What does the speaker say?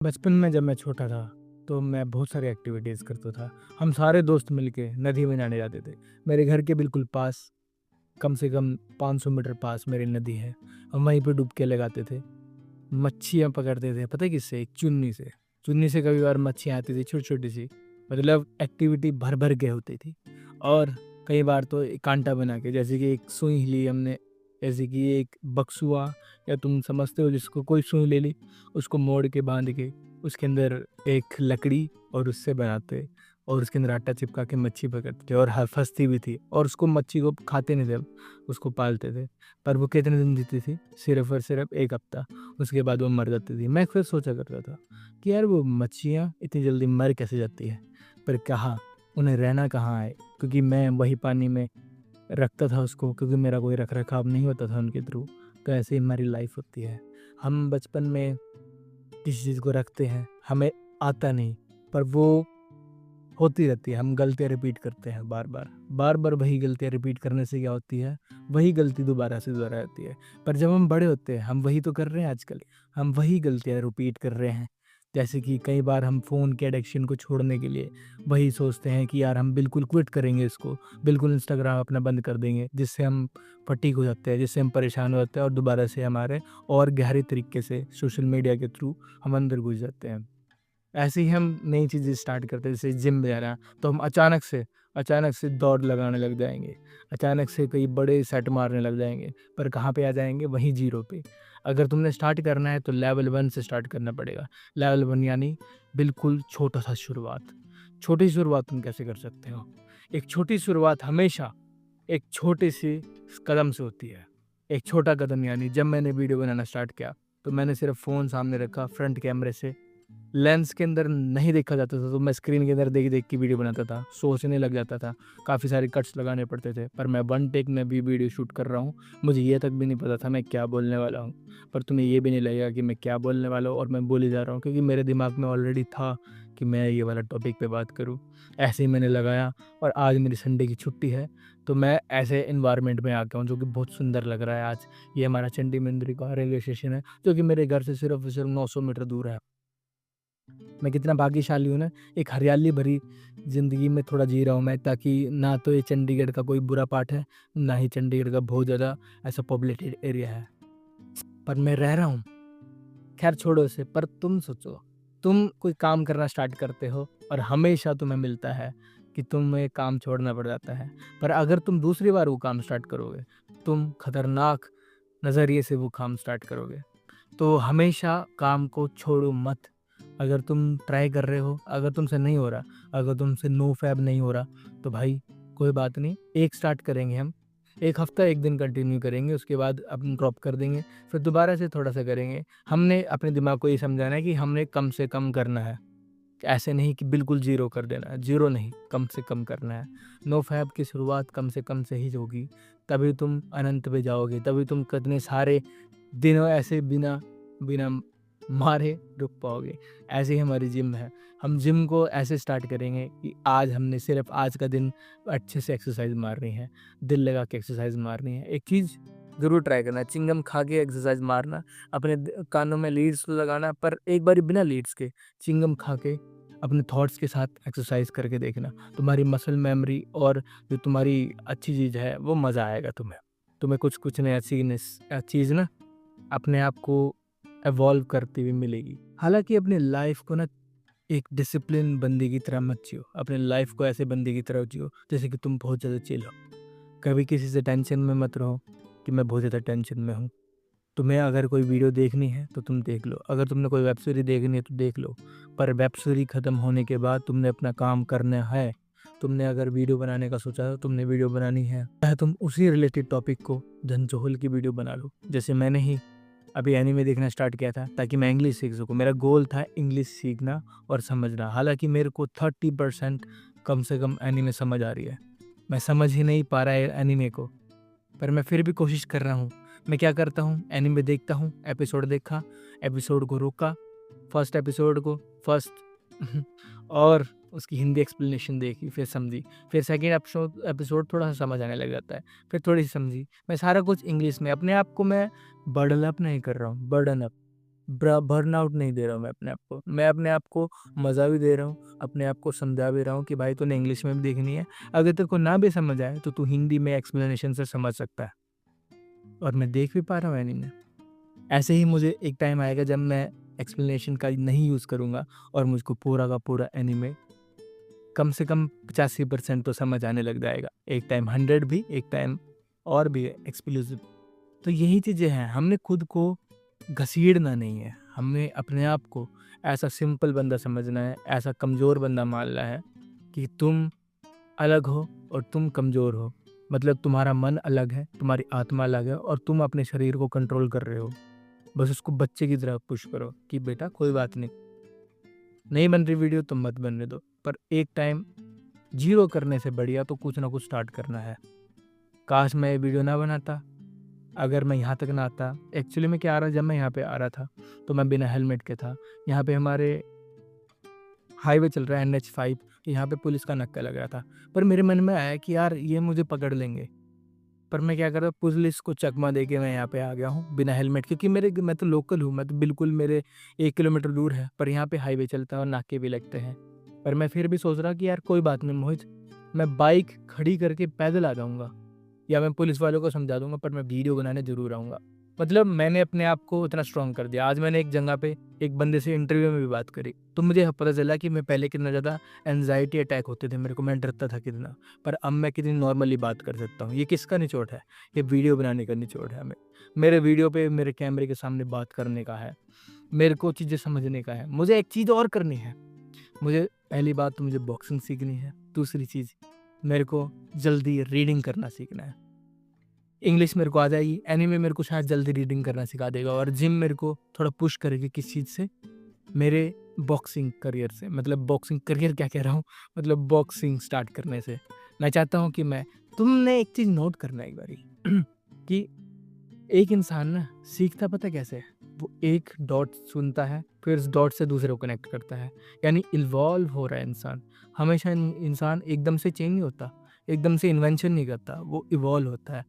बचपन में जब मैं छोटा था, तो मैं बहुत सारी एक्टिविटीज़ करता था। हम सारे दोस्त मिलके नदी में नहाने जाते थे। मेरे घर के बिल्कुल पास, कम से कम 500 मीटर पास मेरी नदी है। हम वहीं पे डुबकी लगाते थे। मच्छियाँ पकड़ते थे, पता है किससे? एक चुन्नी से। चुन्नी से कभी बार मच्छियाँ आती थी छोटी-छोटी सी। मतलब एक्टिविटी भर-भर के होती थी। और कई बार तो एक कांटा बना के, जैसे कि एक सुई ली हमने, जैसे कि एक बक्सुआ, या तुम समझते हो जिसको, कोई सुई ले ली, उसको मोड़ के बाँध के, उसके अंदर एक लकड़ी और उससे बनाते, और उसके अंदर आटा चिपका के मच्छी पकड़ते थे, और फँसती भी थी, और उसको, मच्छी को खाते नहीं थे हम, उसको पालते थे। पर वो कितने दिन जीती थी? सिर्फ़ और सिर्फ़ 1 हफ़्ता। उसके बाद वो मर जाती थी। मैं फिर सोचा करता था कि यार, वो मच्छियाँ इतनी जल्दी मर कैसे जाती है? पर कहाँ, उन्हें रहना कहाँ है? क्योंकि मैं वही पानी में रखता था उसको, क्योंकि मेरा कोई रख-रखाव नहीं होता था उनके थ्रू। तो ऐसे ही हमारी लाइफ़ होती है। हम बचपन में किसी चीज़ को रखते हैं, हमें आता नहीं, पर वो होती रहती है। हम गलतियाँ रिपीट करते हैं बार-बार। बार-बार वही गलतियाँ रिपीट करने से क्या होती है? वही गलती दोबारा से दोबारा आती है। पर जब हम बड़े होते हैं, हम वही तो कर रहे हैं आजकल। हम वही गलतियाँ रिपीट कर रहे हैं। जैसे कि कई बार हम फ़ोन के एडिक्शन को छोड़ने के लिए वही सोचते हैं कि यार, हम बिल्कुल क्विट करेंगे इसको, बिल्कुल इंस्टाग्राम अपना बंद कर देंगे, जिससे हम फटीग हो जाते हैं, जिससे हम परेशान हो जाते हैं, और दोबारा से हमारे और गहरे तरीके से सोशल मीडिया के थ्रू हम अंदर घुस जाते हैं। ऐसे ही हम नई चीज़ें स्टार्ट करते हैं, जैसे जिम जाना, तो हम अचानक से दौड़ लगाने लग जाएँगे। अचानक से कई बड़े सेट मारने लग जाएँगे, पर कहाँ पे आ जाएँगे? वहीं ज़ीरो पे। अगर तुमने स्टार्ट करना है तो लेवल 1 से स्टार्ट करना पड़ेगा। लेवल 1 यानी बिल्कुल छोटा-सा शुरुआत। छोटी शुरुआत तुम कैसे कर सकते हो? एक छोटी शुरुआत हमेशा एक छोटे-से कदम से होती है। एक छोटा कदम, यानी जब मैंने वीडियो बनाना स्टार्ट किया, तो मैंने सिर्फ़ फ़ोन सामने रखा फ्रंट कैमरे से, लेंस के अंदर नहीं देखा जाता था, तो मैं स्क्रीन के अंदर देख-देख के वीडियो बनाता था, सोचने लग जाता था, काफ़ी सारे कट्स लगाने पड़ते थे। पर मैं वन टेक में भी वीडियो शूट कर रहा हूँ, मुझे ये तक भी नहीं पता था मैं क्या बोलने वाला हूँ। पर तुम्हें ये भी नहीं लगेगा कि मैं क्या बोलने वाला हूँ और मैं बोले जा रहा हूँ, क्योंकि मेरे दिमाग में ऑलरेडी था कि मैं ये वाला टॉपिक पे बात करूँ। ऐसे ही मैंने लगाया, और आज मेरी संडे की छुट्टी है, तो मैं ऐसे एनवायरनमेंट में आ गया हूँ, जो कि बहुत सुंदर लग रहा है आज। ये हमारा चंडी मंदिर का रेलवे स्टेशन है, जो कि मेरे घर से सिर्फ़ और सिर्फ़ 900 मीटर दूर है। मैं कितना भाग्यशाली हूँ ना, एक हरियाली भरी ज़िंदगी में थोड़ा जी रहा हूँ मैं, ताकि ना तो ये चंडीगढ़ का कोई बुरा पार्ट है, ना ही चंडीगढ़ का बहुत ज़्यादा ऐसा पॉपुलेटेड एरिया है। पर मैं रह रहा हूँ। ख़ैर छोड़ो इसे, पर तुम सोचो, तुम कोई काम करना स्टार्ट करते हो, और हमेशा तुम्हें मिलता है कि तुम्हें काम छोड़ना पड़ जाता है। पर अगर तुम दूसरी बार वो काम स्टार्ट करोगे, तुम खतरनाक नज़रिए से वो काम स्टार्ट करोगे। तो हमेशा काम को छोड़ो मत। अगर तुम ट्राई कर रहे हो, अगर तुमसे नहीं हो रहा, अगर तुमसे नो फैब नहीं हो रहा, तो भाई कोई बात नहीं, एक स्टार्ट करेंगे हम। 1 हफ्ता 1 दिन कंटिन्यू करेंगे, उसके बाद अपन ड्रॉप कर देंगे, फिर दोबारा से थोड़ा-सा करेंगे। हमने अपने दिमाग को ये समझाना है कि हमने कम से कम करना है। ऐसे नहीं कि बिल्कुल ज़ीरो कर देना है, ज़ीरो नहीं, कम से कम करना है। नो फैब की शुरुआत कम से कम से ही होगी, तभी तुम अनंत पे जाओगे, तभी तुम कितने सारे दिनों ऐसे बिना बिना मारे रुक पाओगे। ऐसे ही हमारी जिम है। हम जिम को ऐसे स्टार्ट करेंगे कि आज हमने सिर्फ़ आज का दिन अच्छे से एक्सरसाइज़ मारनी है, दिल लगा के एक्सरसाइज़ मारनी है। एक चीज़ ज़रूर ट्राई करना, च्युइंगम खा के एक्सरसाइज़ मारना, अपने कानों में लीड्स तो लगाना, पर एक बारी बिना लीड्स के, च्युइंगम खा के अपने थॉट्स के साथ एक्सरसाइज़ करके देखना। तुम्हारी मसल मेमोरी और जो तुम्हारी अच्छी चीज़ है, वो मज़ा आएगा तुम्हें। तुम्हें कुछ-कुछ नया चीज़ ना अपने आप को इवॉल्व करती हुई मिलेगी। हालाँकि अपनी लाइफ़ को ना एक डिसिप्लिन बंदे की तरह मत जियो। अपनी लाइफ़ को ऐसे बंदे की तरह जियो जैसे कि तुम बहुत ज़्यादा चिल हो। कभी किसी से टेंशन में मत रहो कि मैं बहुत ज़्यादा टेंशन में हूँ। तुम्हें अगर कोई वीडियो देखनी है तो तुम देख लो। अगर तुमने कोई वेब सीरीज़ देखनी है तो देख लो। पर वेब सीरीज़ खत्म होने के बाद तुमने अपना काम करना है। तुमने अगर वीडियो बनाने का सोचा है तो तुमने वीडियो बनानी है। चाहे तुम उसी रिलेटेड टॉपिक को झंझोल की वीडियो बना लो। जैसे मैंने ही अभी एनीमे देखना स्टार्ट किया था, ताकि मैं इंग्लिश सीख सकूँ। मेरा गोल था इंग्लिश सीखना और समझना। हालाँकि मेरे को 30% कम से कम एनीमे समझ आ रही है। मैं समझ ही नहीं पा रहा है एनीमे को, पर मैं फिर भी कोशिश कर रहा हूँ। मैं क्या करता हूँ, एनीमे देखता हूँ, एपिसोड देखा, एपिसोड को रोका, फर्स्ट एपिसोड को फर्स्ट और उसकी हिंदी एक्सप्लेनेशन देखी, फिर समझी, फिर सेकंड एपिसोड एपिसोड थोड़ा-सा समझ आने लग जाता है, फिर थोड़ी-सी समझी। मैं सारा कुछ इंग्लिश में, अपने आप को मैं बर्डन अप नहीं कर रहा हूँ, बर्डन अप। बर्नआउट नहीं दे रहा हूँ मैं अपने आप को मज़ा भी दे रहा हूँ, अपने आप को समझा भी रहा हूँ कि भाई तूने इंग्लिश में भी देखनी है, अगर तेरे को ना भी समझ आए तो तू हिंदी में एक्सप्लेनेशन से समझ सकता है। और मैं देख भी पा रहा हूँ एनीमे। ऐसे ही मुझे एक टाइम आएगा जब मैं एक्सप्लेनेशन का नहीं यूज़ करूँगा और मुझको पूरा का पूरा एनीमे कम से कम 85% तो समझ आने लग जाएगा। एक टाइम 100 भी, एक टाइम और भी एक्सक्लूसिव। तो यही चीज़ें हैं, हमने खुद को घसीटना नहीं है, हमने अपने आप को ऐसा सिंपल बंदा समझना है, ऐसा कमज़ोर बंदा मानना है कि तुम अलग हो और तुम कमज़ोर हो। मतलब तुम्हारा मन अलग है, तुम्हारी आत्मा अलग है और तुम अपने शरीर को कंट्रोल कर रहे हो। बस उसको बच्चे की तरह पुश करो कि बेटा कोई बात नहीं बन रही वीडियो तो मत बनने दो, पर एक टाइम 0 करने से बढ़िया तो कुछ ना कुछ स्टार्ट करना है। काश मैं ये वीडियो ना बनाता, अगर मैं यहाँ तक ना आता। एक्चुअली में क्या आ रहा, जब मैं यहाँ पे आ रहा था तो मैं बिना हेलमेट के था। यहाँ पे हमारे हाईवे चल रहा है NH5, यहाँ पे पुलिस का नक्का लग रहा था। पर मेरे मन में आया कि यार ये मुझे पकड़ लेंगे, पर मैं क्या कर रहा, पुलिस को चकमा दे के मैं यहाँ पे आ गया हूँ बिना हेलमेट, क्योंकि मैं तो लोकल हूँ, मैं तो बिल्कुल मेरे 1 किलोमीटर दूर है, पर यहाँ पे हाईवे चलता है और नाके भी लगते हैं। पर मैं फिर भी सोच रहा कि यार कोई बात नहीं मोहित, मैं बाइक खड़ी करके पैदल आ जाऊँगा या मैं पुलिस वालों को समझा दूँगा, पर मैं वीडियो बनाने ज़रूर आऊँगा। मतलब मैंने अपने आप को इतना स्ट्रॉन्ग कर दिया। आज मैंने एक जगह पे एक बंदे से इंटरव्यू में भी बात करी, तो मुझे पता चला कि मैं पहले कितना ज़्यादा एंग्ज़ायटी अटैक होते थे मेरे को, मैं डरता था कितना, पर अब मैं कितनी नॉर्मली बात कर सकता हूँ। ये किसका निचोड़ है? ये वीडियो बनाने का निचोड़ है। मेरे वीडियो पे मेरे कैमरे के सामने बात करने का है, मेरे को चीज़ें समझने का है। मुझे एक चीज़ और करनी है, मुझे पहली बात तो मुझे बॉक्सिंग सीखनी है, दूसरी चीज़ मेरे को जल्दी रीडिंग करना सीखना है। इंग्लिश मेरे को आ जाएगी, एनीमे मेरे को शायद जल्दी रीडिंग करना सिखा देगा और जिम मेरे को थोड़ा पुश करेगी किस चीज़ से, मेरे बॉक्सिंग करियर से। मतलब बॉक्सिंग करियर क्या कह रहा हूँ, मतलब बॉक्सिंग स्टार्ट करने से। मैं चाहता हूँ कि तुमने एक चीज़ नोट करना एक बारी कि एक इंसान ना सीखता पता है कैसे है? वो एक डॉट सुनता है, फिर उस डॉट से दूसरे को कनेक्ट करता है, यानी इन्वॉल्व हो रहा है इंसान। हमेशा इंसान एकदम से चेंज नहीं होता, एकदम से इन्वेंशन नहीं करता, वो इवॉल्व होता है।